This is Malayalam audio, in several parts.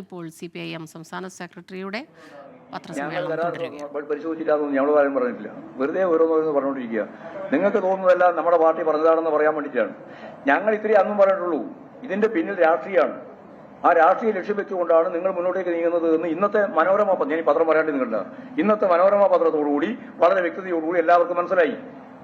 ഇപ്പോൾ CPIM സംസ്ഥാന സെക്രട്ടറിയുടെ പരിശോധിച്ചില്ലാന്ന് ഞങ്ങൾ കാര്യം പറഞ്ഞിട്ടില്ല. വെറുതെ ഓരോന്നോരോന്ന് പറഞ്ഞുകൊണ്ടിരിക്കുക. നിങ്ങൾക്ക് തോന്നുന്നതല്ല നമ്മുടെ പാർട്ടി പറഞ്ഞതാണെന്ന് പറയാൻ വേണ്ടിയിട്ടാണ്. ഞങ്ങൾ ഇത്രയും അന്നും പറഞ്ഞിട്ടുള്ളൂ. ഇതിന്റെ പിന്നിൽ രാഷ്ട്രീയമാണ്. ആ രാഷ്ട്രീയ ലക്ഷ്യം വെച്ചുകൊണ്ടാണ് നിങ്ങൾ മുന്നോട്ടേക്ക് നീങ്ങുന്നത് എന്ന് ഇന്നത്തെ മനോരമ, ഞാൻ ഈ പത്രം പറയാണ്ട് നിങ്ങളുടെ ഇന്നത്തെ മനോരമ പത്രത്തോടുകൂടി വളരെ വ്യക്തതയോടുകൂടി എല്ലാവർക്കും മനസ്സിലായി.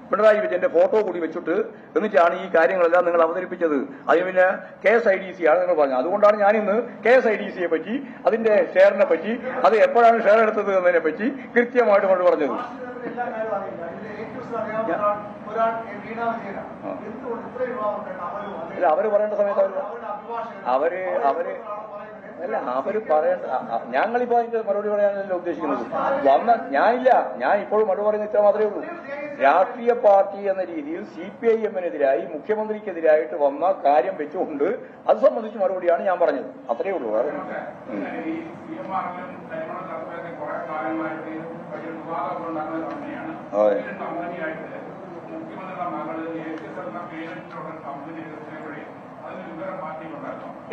പിണറായി വിജയന്റെ ഫോട്ടോ കൂടി വെച്ചിട്ട് എന്നിട്ടാണ് ഈ കാര്യങ്ങളെല്ലാം നിങ്ങൾ അവതരിപ്പിച്ചത്. അതിന് പിന്നെ KSIDC ആണ് നിങ്ങൾ പറഞ്ഞത്. അതുകൊണ്ടാണ് ഞാനിന്ന് KSIDCയെ പറ്റി, അതിന്റെ ഷെയറിനെ പറ്റി, അത് എപ്പോഴാണ് ഷെയർ എടുത്തത് എന്നതിനെ പറ്റി കൃത്യമായിട്ട് കൊണ്ട് പറഞ്ഞത്. അല്ല, അവര് പറയേണ്ട സമയത്ത് അവര് പറയേണ്ട, ഞങ്ങളിപ്പോ അതിന്റെ മറുപടി പറയാനല്ലോ ഉദ്ദേശിക്കുന്നത്. ഞാൻ ഇപ്പോഴും മറുപടി പറയുന്ന ഇത്ര മാത്രമേ ഉള്ളൂ. രാഷ്ട്രീയ പാർട്ടി എന്ന രീതിയിൽ CPIM-നെതിരായി മുഖ്യമന്ത്രിക്കെതിരായിട്ട് വന്ന കാര്യം വെച്ചുകൊണ്ട് അത് സംബന്ധിച്ച് മറുപടിയാണ് ഞാൻ പറഞ്ഞത്. അത്രയേ ഉള്ളൂ.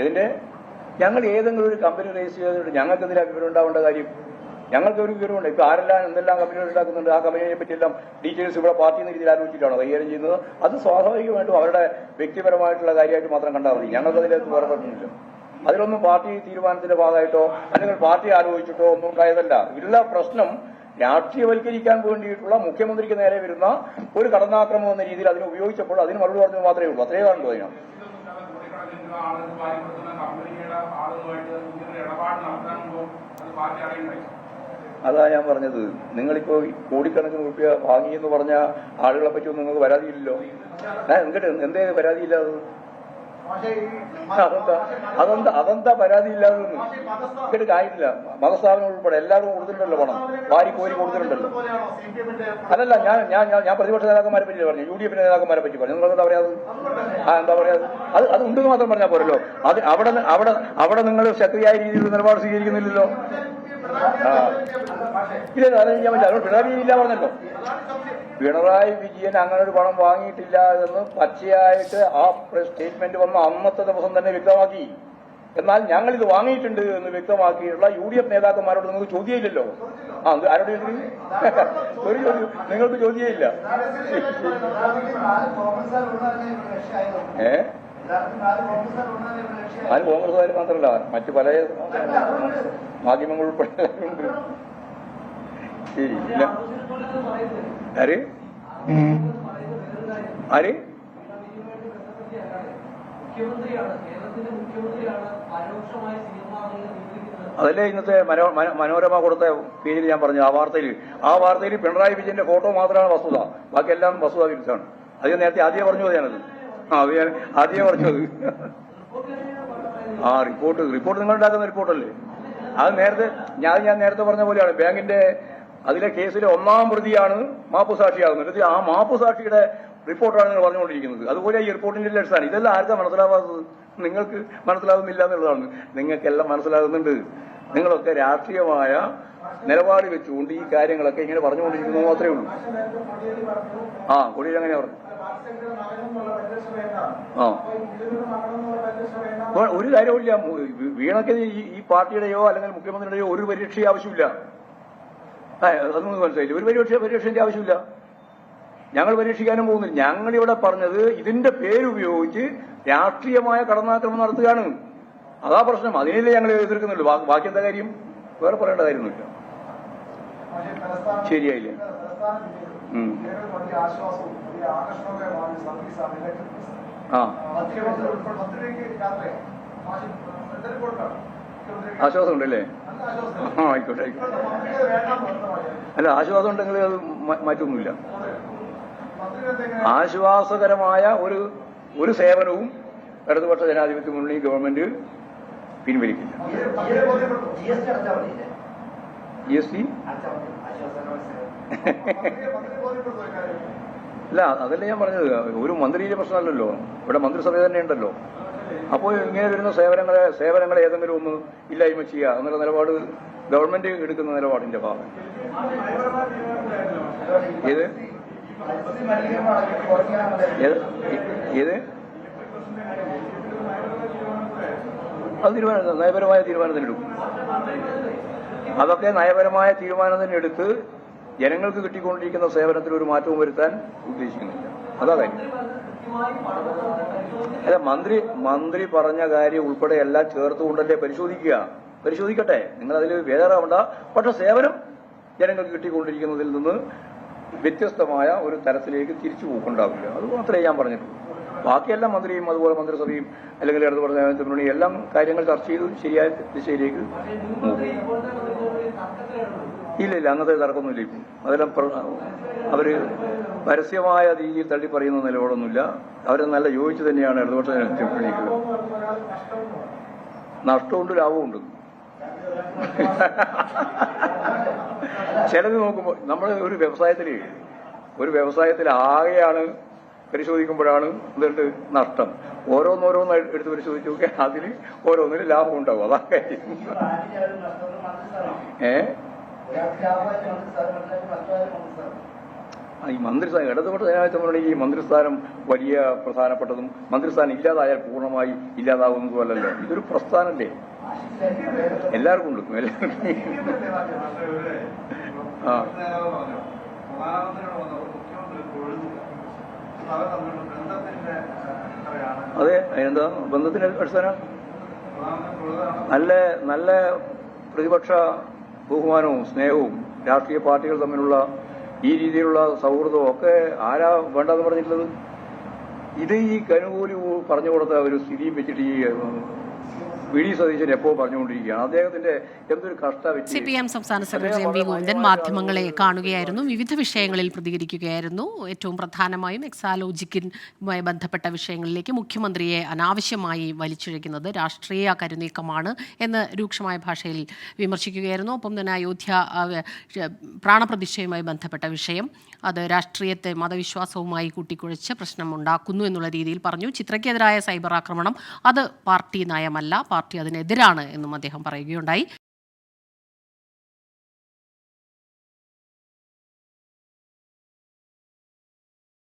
ഇതിന്റെ ഞങ്ങൾ ഏതെങ്കിലും ഒരു കമ്പനി രജിസ്റ്റർ ചെയ്തിട്ട് ഞങ്ങൾക്കെതിരെ വിവരം ഉണ്ടാവേണ്ട കാര്യം? ഞങ്ങൾക്ക് ഒരു വിവരമുണ്ട്. ഇപ്പൊ ആരെല്ലാം എന്തെല്ലാം കമ്പനികൾ ഉണ്ടാക്കുന്നുണ്ട്, ആ കമ്പനിയെ പറ്റിയെല്ലാം ഡീറ്റെയിൽസ് ഇവിടെ പാർട്ടി എന്ന രീതിയിൽ ആലോചിച്ചിട്ടാണോ കൈകാര്യം ചെയ്യുന്നത്? അത് സ്വാഭാവികമായിട്ടും അവരുടെ വ്യക്തിപരമായിട്ടുള്ള കാര്യമായിട്ട് മാത്രം കണ്ടാൽ മതി. ഞങ്ങൾക്കതിലേക്ക് വേറെ പറ്റുന്നില്ല. അതിലൊന്നും പാർട്ടി തീരുമാനത്തിന്റെ ഭാഗമായിട്ടോ അല്ലെങ്കിൽ പാർട്ടി ആലോചിച്ചിട്ടോ ഒന്നും ഉണ്ടായതല്ല. ഇതിലുള്ള പ്രശ്നം രാഷ്ട്രീയവൽക്കരിക്കാൻ വേണ്ടിയിട്ടുള്ള മുഖ്യമന്ത്രിക്ക് നേരെ വരുന്ന ഒരു കടന്നാക്രമം എന്ന രീതിയിൽ അതിനെ ഉപയോഗിച്ചപ്പോൾ അതിന് മറുപടി പറഞ്ഞത് മാത്രമേ ഉള്ളൂ. അത്രേ കാണുള്ളൂ. അതിനാണ് അതാ ഞാൻ പറഞ്ഞത്. നിങ്ങളിപ്പോ കോടിക്കണക്കിന് രൂപ വാങ്ങിയെന്ന് പറഞ്ഞ ആളുകളെ പറ്റി നിങ്ങൾക്ക് പരാതിയില്ലല്ലോ. എന്നിട്ട് എന്തേ പരാതിയില്ലാതെ? അതെന്താ പരാതിയില്ലാതെ? എന്നിട്ട് കാര്യമില്ല. മതസ്ഥാപനം ഉൾപ്പെടെ എല്ലാവരും കൊടുത്തിട്ടുണ്ടല്ലോ പണം, വാരിക്കോരി കൊടുത്തിട്ടുണ്ടല്ലോ. അതല്ല, ഞാൻ പ്രതിപക്ഷ നേതാക്കന്മാരെ പറ്റി പറഞ്ഞു, UDF നേതാക്കന്മാരെ പറ്റി പറഞ്ഞു. നിങ്ങൾ എന്താ പറയാത്? എന്താ പറയാത്? അത് ഉണ്ടെന്ന് മാത്രം പറഞ്ഞാൽ പോരല്ലോ. അത് അവിടെ നിങ്ങൾ ശക്തിയായ രീതിയിൽ നിലപാട് സ്വീകരിക്കുന്നില്ലല്ലോ. ഇല്ല, അതെനിക്ക് ഞാൻ പറ്റില്ല. അതുകൊണ്ട് പിണറായി വിജയൻ ഇല്ല പറഞ്ഞല്ലോ. പിണറായി വിജയൻ അങ്ങനെ ഒരു പണം വാങ്ങിയിട്ടില്ല എന്ന് പച്ചയായിട്ട് ആ സ്റ്റേറ്റ്മെന്റ് വന്ന അന്നത്തെ ദിവസം തന്നെ വ്യക്തമാക്കി. എന്നാൽ ഞങ്ങൾ ഇത് വാങ്ങിയിട്ടുണ്ട് എന്ന് വ്യക്തമാക്കിയിട്ടുള്ള UDF നേതാക്കന്മാരോട് നിങ്ങൾക്ക് ചോദ്യമില്ലല്ലോ. ആരോട് ഒരു ചോദ്യം നിങ്ങൾക്ക് ചോദ്യമില്ല. അത് കോൺഗ്രസ്സുകാർ മാത്രമല്ല, മറ്റു പല മാധ്യമങ്ങൾ ഉൾപ്പെടെ ഉണ്ട്. ശരി. ആര് അതല്ലേ ഇന്നത്തെ മനോരമ കൊടുത്ത പേജിൽ ഞാൻ പറഞ്ഞു. ആ വാർത്തയിൽ പിണറായി വിജയന്റെ ഫോട്ടോ മാത്രമാണ് വസ്തുത, ബാക്കിയെല്ലാം വസ്തുത വിരുദ്ധമാണ്. അത് ഞാൻ നേരത്തെ ആദ്യമേ പറഞ്ഞത്. ഞാനത് അത് ഞാൻ ആദ്യമേ പറഞ്ഞത്. റിപ്പോർട്ട് നിങ്ങൾ ഉണ്ടാക്കുന്ന റിപ്പോർട്ടല്ലേ അത്? ഞാൻ നേരത്തെ പറഞ്ഞ പോലെയാണ്. ബാങ്കിന്റെ അതിലെ കേസിലെ ഒന്നാം പ്രതിയാണ് മാപ്പുസാക്ഷിയാകുന്നത്. ആ മാപ്പുസാക്ഷിയുടെ റിപ്പോർട്ടാണ് നിങ്ങൾ പറഞ്ഞുകൊണ്ടിരിക്കുന്നത്. അതുപോലെ ഈ റിപ്പോർട്ടിന്റെ അടിസ്ഥാനം ഇതെല്ലാം ആർക്കാ മനസ്സിലാവാത്തത്? നിങ്ങൾക്ക് മനസ്സിലാകുന്നില്ല എന്നുള്ളതാണ്. നിങ്ങൾക്കെല്ലാം മനസ്സിലാകുന്നുണ്ട്. നിങ്ങളൊക്കെ രാഷ്ട്രീയമായ നിലപാട് വെച്ചുകൊണ്ട് ഈ കാര്യങ്ങളൊക്കെ ഇങ്ങനെ പറഞ്ഞുകൊണ്ടിരിക്കുന്നത് മാത്രമേ ഉള്ളൂ. കൊടിയിൽ എങ്ങനെയാ പറഞ്ഞു? ഒരു കാര്യമില്ല. വീണയ്ക്ക് ഈ പാർട്ടിയുടെയോ അല്ലെങ്കിൽ മുഖ്യമന്ത്രിയുടെയോ ഒരു പരീക്ഷ ആവശ്യമില്ല. അതൊന്നും മനസ്സിലായില്ല. ഒരു പരീക്ഷന്റെ ആവശ്യമില്ല. ഞങ്ങൾ പരീക്ഷിക്കാനും പോകുന്നില്ല. ഞങ്ങളിവിടെ പറഞ്ഞത് ഇതിന്റെ പേരുപയോഗിച്ച് രാഷ്ട്രീയമായ കടന്നാക്രമണം നടത്തുകയാണ്. അതാ പ്രശ്നം. അതിനല്ലേ ഞങ്ങൾ എതിർക്കുന്നുള്ളൂ. ബാക്കി എന്താ കാര്യം? വേറെ പറയേണ്ട കാര്യമൊന്നുമില്ല. ശരിയായില്ലേ? ആശ്വാസം ഉണ്ടല്ലേ? ആയിക്കോട്ടെ. അല്ല, ആശ്വാസം ഉണ്ടെങ്കിൽ അത് മാറ്റൊന്നുമില്ല. ആശ്വാസകരമായ ഒരു സേവനവും ഇടതുപക്ഷ ജനാധിപത്യ മുന്നണി ഗവൺമെന്റ് പിൻവലിക്കില്ല. GST അല്ല, അതല്ലേ ഞാൻ പറഞ്ഞത്. ഒരു മന്ത്രിയുടെ പ്രശ്നമല്ലല്ലോ, ഇവിടെ മന്ത്രിസഭ തന്നെ ഉണ്ടല്ലോ. അപ്പോൾ ഇങ്ങനെ വരുന്ന സേവനങ്ങളെ ഏതെങ്കിലും ഒന്ന് ഇല്ലായ്മ ചെയ്യുക എന്നുള്ള നിലപാട് ഗവൺമെന്റ് എടുക്കുന്ന നിലപാടിന്റെ ഭാഗം. ഏത് അത് നയപരമായ തീരുമാനത്തിനെടുക്കും. അതൊക്കെ നയപരമായ തീരുമാനത്തിനെടുത്ത് ജനങ്ങൾക്ക് കിട്ടിക്കൊണ്ടിരിക്കുന്ന സേവനത്തിൽ ഒരു മാറ്റവും വരുത്താൻ ഉദ്ദേശിക്കുന്നില്ല. അതാ കാര്യം. അല്ല, മന്ത്രി പറഞ്ഞ കാര്യം ഉൾപ്പെടെ എല്ലാം ചേർത്തുകൊണ്ടല്ലേ പരിശോധിക്കട്ടെ. നിങ്ങൾ അതിൽ വേദാറാവണ്ട. പക്ഷെ സേവനം ജനങ്ങൾക്ക് കിട്ടിക്കൊണ്ടിരിക്കുന്നതിൽ നിന്ന് വ്യത്യസ്തമായ ഒരു തരത്തിലേക്ക് തിരിച്ചു പോക്കുണ്ടാവില്ല. അത് മാത്രമേ ഞാൻ പറഞ്ഞിട്ടുള്ളൂ. ബാക്കിയെല്ലാം മന്ത്രിയും അതുപോലെ മന്ത്രിസഭയും അല്ലെങ്കിൽ ഇടതു പറഞ്ഞ മുന്നണി എല്ലാം കാര്യങ്ങൾ ചർച്ച ചെയ്തു ശരിയായ ദിശയിലേക്ക് നോക്കും. ഇല്ല, അങ്ങനത്തെ തർക്കമൊന്നുമില്ല. ഇപ്പം അതെല്ലാം അവര് പരസ്യമായ രീതിയിൽ തള്ളി പറയുന്ന നിലപാടൊന്നുമില്ല. അവരെ നല്ല യോജിച്ച് തന്നെയാണ് ഇടതുപക്ഷ മുന്നണിക്ക്. നഷ്ടമുണ്ട്, ലാഭമുണ്ട്. ചിലത് നോക്കുമ്പോൾ നമ്മൾ ഒരു വ്യവസായത്തിൽ ആകെയാണ് പരിശോധിക്കുമ്പോഴാണ് എന്തുണ്ട് നഷ്ടം. ഓരോന്നോരോന്ന് എടുത്ത് പരിശോധിച്ച് നോക്കിയാൽ അതിൽ ഓരോന്നിനും ലാഭം ഉണ്ടാവും. അതാ കാര്യം. ഈ മന്ത്രിസ്ഥാനം ഇടതുപക്ഷ ജനാധിപത്യ മുന്നണി ഈ മന്ത്രിസ്ഥാനം വലിയ പ്രധാനപ്പെട്ടതും മന്ത്രിസ്ഥാനം ഇല്ലാതായാൽ പൂർണ്ണമായി ഇല്ലാതാവുന്നതുമല്ലല്ലോ. ഇതൊരു പ്രസ്ഥാനല്ലേ, എല്ലാവർക്കും ഉണ്ട്. അതെ, അതിനെന്താ ബന്ധത്തിന്റെ അടിസ്ഥാനം? നല്ല പ്രതിപക്ഷ ബഹുമാനവും സ്നേഹവും രാഷ്ട്രീയ പാർട്ടികൾ തമ്മിലുള്ള ഈ രീതിയിലുള്ള സൗഹൃദവും ഒക്കെ ആരാ വേണ്ടെന്ന് പറഞ്ഞിട്ടുള്ളത്? ഇത് ഈ കനുകൂലി പറഞ്ഞു കൊടുത്ത ഒരു സ്ഥിതിയും വെച്ചിട്ട് ഈ വി ഡി സതീശൻ എപ്പോൾ പറഞ്ഞുകൊണ്ടിരിക്കുകയാണ്. അദ്ദേഹത്തിന്റെ എന്തൊരു കഷ്ട. CPM സംസ്ഥാന സെക്രട്ടറി എം വി ഗോവിന്ദൻ മാധ്യമങ്ങളെ കാണുകയായിരുന്നു, വിവിധ വിഷയങ്ങളിൽ പ്രതികരിക്കുകയായിരുന്നു. ഏറ്റവും പ്രധാനമായും എക്സാലോജിക്കുമായി ബന്ധപ്പെട്ട വിഷയങ്ങളിലേക്ക് മുഖ്യമന്ത്രിയെ അനാവശ്യമായി വലിച്ചിഴക്കുന്നത് രാഷ്ട്രീയ കരുനീക്കമാണ് എന്ന് രൂക്ഷമായ ഭാഷയിൽ വിമർശിക്കുകയായിരുന്നു. ഒപ്പം തന്നെ അയോധ്യ പ്രാണപ്രതിഷ്ഠയുമായി ബന്ധപ്പെട്ട വിഷയം അത് രാഷ്ട്രീയത്തെ മതവിശ്വാസവുമായി കൂട്ടിക്കുഴച്ച് പ്രശ്നമുണ്ടാക്കുന്നു എന്നുള്ള രീതിയിൽ പറഞ്ഞു. ചിത്രയ്ക്കെതിരായ സൈബർ ആക്രമണം അത് പാർട്ടി നയമല്ല, പാർട്ടി അതിനെതിരാണ് എന്നും അദ്ദേഹം പറയുകയുണ്ടായി.